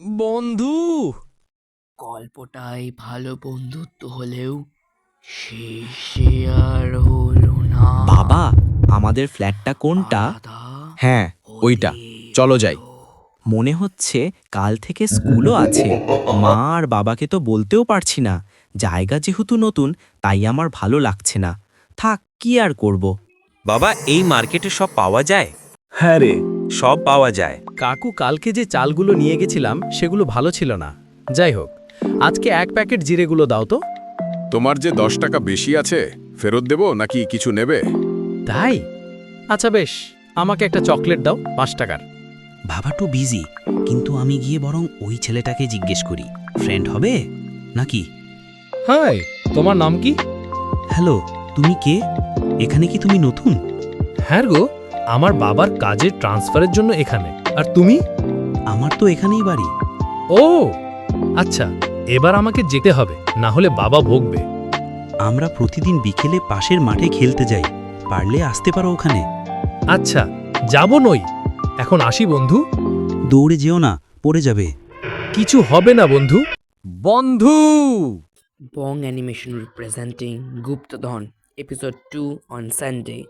বন্ধু। গল্পটাই ভালো বন্ধুত্ব হলেও শেষে আর হলো না। বাবা, আমাদের ফ্ল্যাটটা কোনটা? আলাদা হ্যাঁ, ওইটা। হতে চলো যাই। হলো। মনে হচ্ছে কাল থেকে স্কুলও আছে। মা আর বাবাকে তো বলতেও পারছি না। জায়গা যেহেতু নতুন, তাই আমার ভালো লাগছে না। থাক, কি আর করব। বাবা, এই মার্কেটে সব পাওয়া যায়? হ্যাঁ রে, সব পাওয়া যায়। কাকু কালকে যে চালগুলো নিয়ে গেছিলাম সেগুলো ভালো ছিল না। যাই হোক, আজকে এক প্যাকেট জিরেগুলো দাও তো। তোমার যে 10 টাকা বেশি আছে ফেরত দেব নাকি কিছু নেবে? তাই? আচ্ছা বেশ, আমাকে একটা চকলেট দাও 5 টাকার। বাবাটু বিজি, কিন্তু আমি গিয়ে বরং ওই ছেলেটাকে জিজ্ঞেস করি, ফ্রেন্ড হবে নাকি? হাই, তোমার নাম কি? হ্যালো, তুমি কে? এখানে কি তুমি নতুন? হ্যাঁ গো, আমার বাবার কাজের ট্রান্সফারের জন্য এখানে। আর তুমি? আমার তো এখানেই বাড়ি। ও আচ্ছা, এবার আমাকে যেতে হবে, না হলে বাবা ভোগবে। আমরা প্রতিদিন বিকেলে পাশের মাঠে খেলতে যাই, পারলে আসতে পারো ওখানে। আচ্ছা, যাব নই। এখন আসি বন্ধু। দৌড়ে যেও না, পড়ে যাবে। কিছু হবে না বন্ধু। বন্ধু! Bong Animation representing Guptadhan, episode 2 on Sunday.